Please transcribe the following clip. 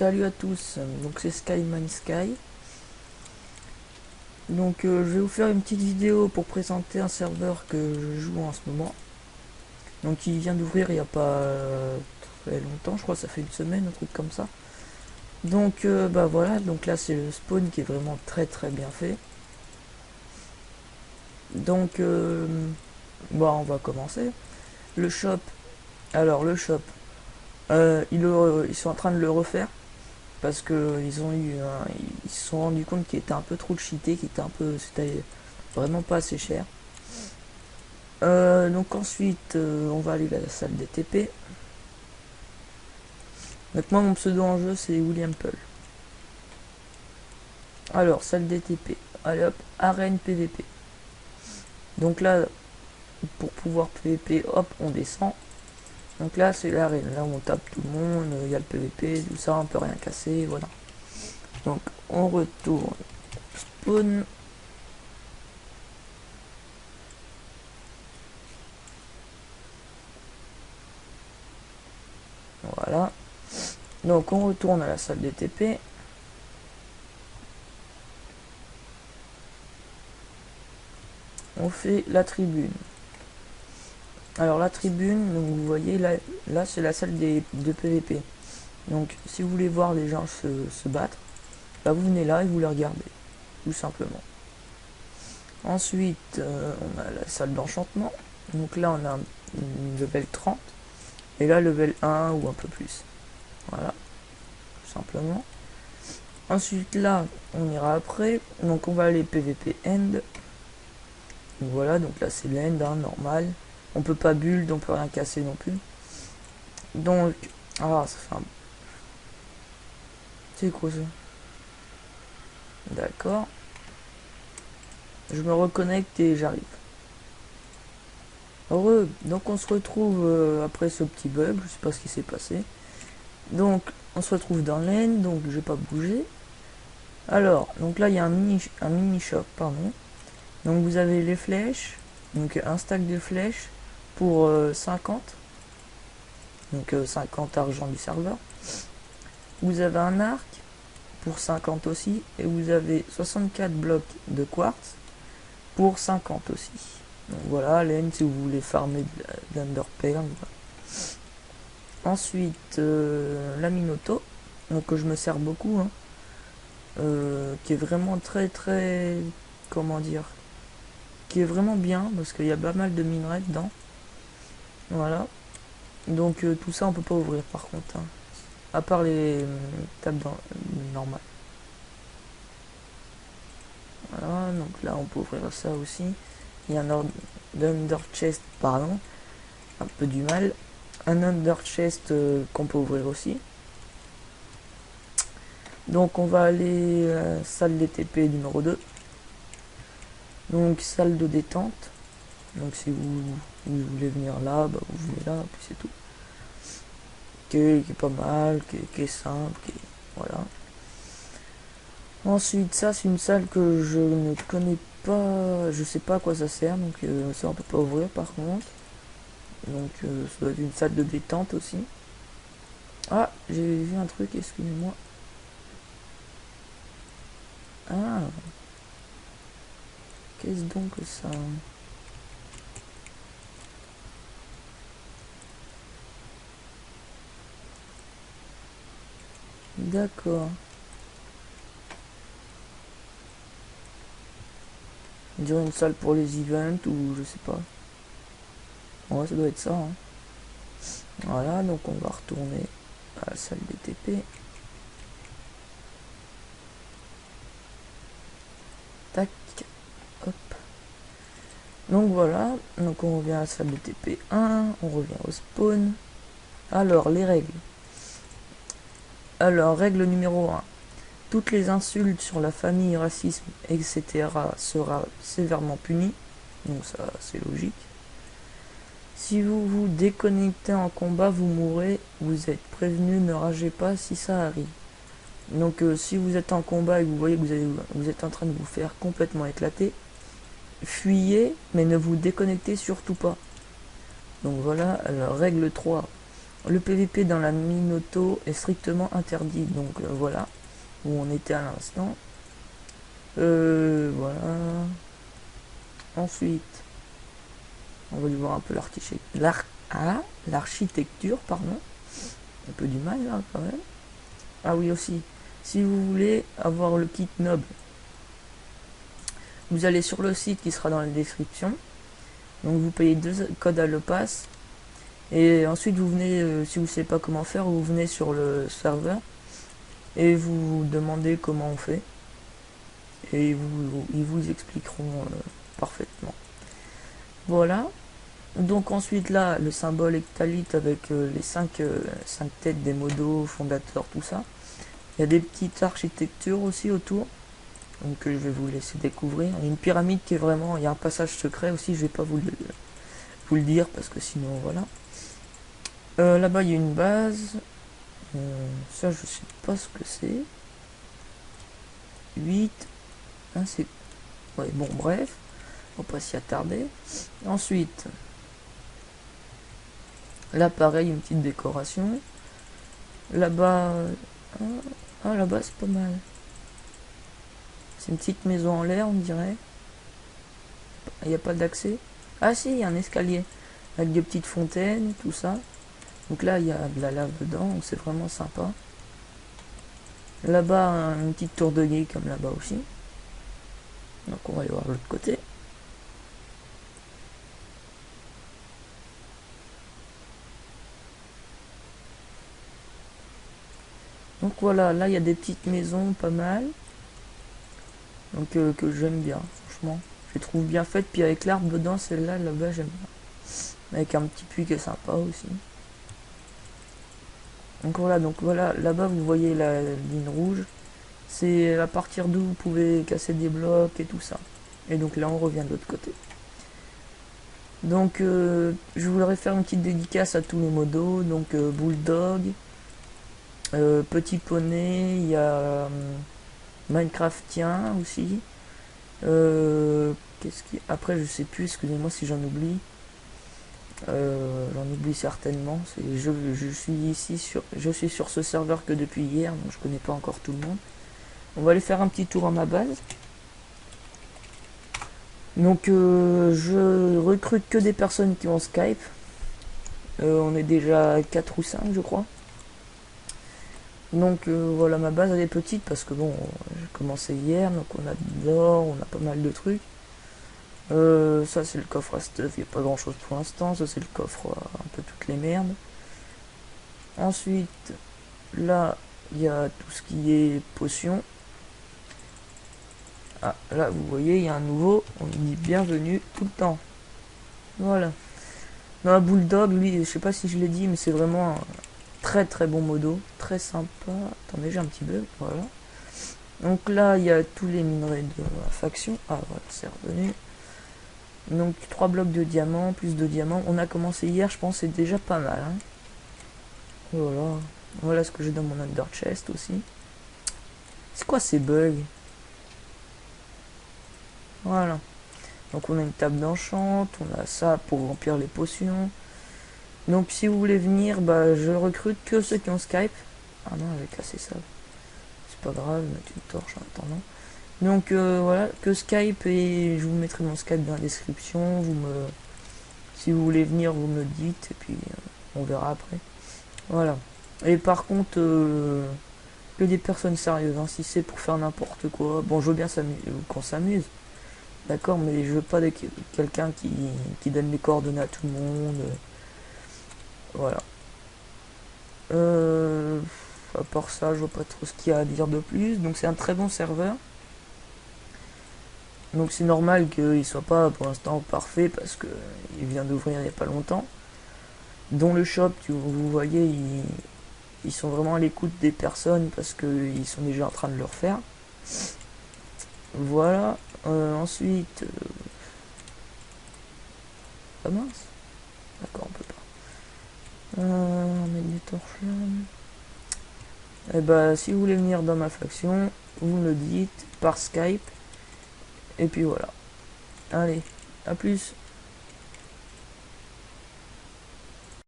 Salut à tous, donc c'est Skyman Sky. Donc je vais vous faire une petite vidéo pour présenter un serveur que je joue en ce moment. Donc il vient d'ouvrir il n'y a pas très longtemps, je crois que ça fait une semaine, un truc comme ça. Donc bah voilà, donc là c'est le spawn qui est vraiment très bien fait. Donc bah on va commencer. Le shop, alors le shop, ils sont en train de le refaire. Parce que ils se sont rendus compte qu'il était un peu trop cheaté, c'était vraiment pas assez cher. Donc ensuite, on va aller à la salle des TP. Donc moi, mon pseudo en jeu, c'est William Peul. Alors, salle des TP. Allez hop, arène PVP. Donc là, pour pouvoir PVP, hop, on descend. Donc là, c'est l'arène. Là, on tape tout le monde, il y a le PVP, tout ça, on peut rien casser, voilà. Donc, on retourne. Spawn. Voilà. Donc on retourne à la salle des TP. On fait la tribune. Alors la tribune, donc vous voyez là c'est la salle de PVP. Donc si vous voulez voir les gens se battre, là vous venez là et vous les regardez, tout simplement. Ensuite on a la salle d'enchantement. Donc là on a une level 30 et là level 1 ou un peu plus. Voilà, tout simplement. Ensuite là on ira après, donc on va aller PVP end. Donc voilà, donc là c'est l'end, hein, normal. On peut pas build, on peut rien casser non plus. Donc, ça fait un... C'est quoi ça? D'accord. Je me reconnecte et j'arrive. Heureux, donc on se retrouve après ce petit bug, je sais pas ce qui s'est passé. Donc, on se retrouve dans l'end, donc je vais pas bouger. Alors, donc là il y a un mini shop, pardon. Donc vous avez les flèches, donc un stack de flèches pour 50. Donc 50 argent du serveur. Vous avez un arc pour 50 aussi. Et vous avez 64 blocs de quartz pour 50 aussi. Donc voilà, laine si vous voulez farmer de l'Enderpearl. Ensuite, la Minoto, donc je me sers beaucoup, hein, qui est vraiment très, comment dire, qui est vraiment bien, parce qu'il y a pas mal de minerais dedans. Voilà. Donc tout ça on peut pas ouvrir par contre, hein. À part les tables normales. Voilà, donc là on peut ouvrir ça aussi. Il y a un under chest, pardon, un peu du mal. Un under chest qu'on peut ouvrir aussi. Donc on va aller salle DTP numéro 2. Donc salle de détente. Donc si vous voulez venir là, bah, vous venez là, puis c'est tout. Qui est pas mal, qui est simple, voilà. Ensuite, ça c'est une salle que je ne connais pas, je sais pas à quoi ça sert, donc ça on peut pas ouvrir par contre. Donc ça doit être une salle de détente aussi. Ah, j'ai vu un truc, excusez-moi. Ah, qu'est-ce donc que ça? D'accord. On dirait une salle pour les events ou je sais pas. Ouais, ça doit être ça, hein. Voilà, donc on va retourner à la salle des TP. Tac, hop. Donc voilà, donc on revient à la salle de TP1, on revient au spawn. Alors, les règles. Alors, règle numéro 1. Toutes les insultes sur la famille, racisme, etc. sera sévèrement punies. Donc ça, c'est logique. Si vous vous déconnectez en combat, vous mourrez. Vous êtes prévenu, ne ragez pas si ça arrive. Donc si vous êtes en combat et que vous voyez que vous êtes en train de vous faire complètement éclater, fuyez, mais ne vous déconnectez surtout pas. Donc voilà, alors règle 3. Le PVP dans la mine auto est strictement interdit. Donc voilà où on était à l'instant. Voilà. Ensuite, on va aller voir un peu l'architecture, pardon. Un peu du mal là quand même. Ah oui aussi, si vous voulez avoir le kit noble, vous allez sur le site qui sera dans la description. Donc vous payez 2 codes à le pass. Et ensuite vous venez, si vous ne savez pas comment faire, vous venez sur le serveur et vous demandez comment on fait. Et ils vous expliqueront parfaitement. Voilà. Donc ensuite là, le symbole Ectalite avec les 5 têtes des modos, fondateurs, tout ça. Il y a des petites architectures aussi autour. Donc je vais vous laisser découvrir. Il y a une pyramide qui est vraiment... Il y a un passage secret aussi, je vais pas vous le dire parce que sinon voilà. Là-bas il y a une base. Ça je sais pas ce que c'est. 8. Hein, c'est... Ouais, bon bref. On va pas s'y attarder. Ensuite... Là pareil, une petite décoration. Là-bas... Ah là-bas c'est pas mal. C'est une petite maison en l'air on dirait. Il n'y a pas d'accès. Ah si, il y a un escalier. Avec des petites fontaines, tout ça. Donc là il y a de la lave dedans, donc c'est vraiment sympa. Là-bas une petite tour de guet comme là-bas aussi. Donc on va aller voir l'autre côté. Donc voilà, là il y a des petites maisons pas mal. Donc que j'aime bien, franchement. Je les trouve bien faites. Puis avec l'arbre dedans, celle-là, là-bas j'aime bien. Avec un petit puits qui est sympa aussi. Donc voilà, là-bas vous voyez la ligne rouge. C'est à partir d'où vous pouvez casser des blocs et tout ça. Et donc là on revient de l'autre côté. Donc je voudrais faire une petite dédicace à tous les modos. Donc Bulldog, Petit Poney, il y a Minecraftien aussi. Qu'est-ce qui... Après je sais plus, excusez-moi si j'en oublie. J'en oublie certainement. Je suis ici sur ce serveur que depuis hier, donc je connais pas encore tout le monde. On va aller faire un petit tour à ma base. Donc je recrute que des personnes qui ont Skype. On est déjà 4 ou 5 je crois. Donc voilà, ma base elle est petite parce que bon, j'ai commencé hier, donc on a de l'or, on a pas mal de trucs. Ça c'est le coffre à stuff, il n'y a pas grand chose pour l'instant. Ça c'est le coffre un peu toutes les merdes. Ensuite, là il y a tout ce qui est potion. Ah, là vous voyez, il y a un nouveau, on dit bienvenue tout le temps. Voilà. Non, Bulldog, lui, je sais pas si je l'ai dit, mais c'est vraiment un très très bon modo, très sympa. Attendez, j'ai un petit bug, voilà. Donc là, il y a tous les minerais de la faction. Ah voilà, c'est revenu. Donc 3 blocs de diamants, plus de diamants. On a commencé hier, je pense c'est déjà pas mal. Hein. Voilà. Voilà ce que j'ai dans mon under chest aussi. C'est quoi ces bugs? Voilà. Donc on a une table d'enchant, on a ça pour remplir les potions. Donc si vous voulez venir, bah je recrute que ceux qui ont Skype. Ah non, j'ai cassé ça. C'est pas grave, je vais mettre une torche en attendant. Donc voilà, que Skype, et je vous mettrai mon Skype dans la description. Si vous voulez venir, vous me le dites et puis on verra après. Voilà. Et par contre, que des personnes sérieuses, hein, si c'est pour faire n'importe quoi. Bon, je veux bien qu'on s'amuse, d'accord, mais je veux pas quelqu'un qui donne les coordonnées à tout le monde. Voilà. À part ça, je vois pas trop ce qu'il y a à dire de plus. Donc c'est un très bon serveur. Donc c'est normal qu'il soit pas pour l'instant parfait parce que il vient d'ouvrir il n'y a pas longtemps. Dont le shop, vous voyez, ils sont vraiment à l'écoute des personnes parce qu'ils sont déjà en train de le refaire. Voilà. Ensuite... Ah mince. D'accord, on peut pas. On met des torches là. Et bah si vous voulez venir dans ma faction, vous me le dites par Skype. Et puis voilà. Allez, à plus.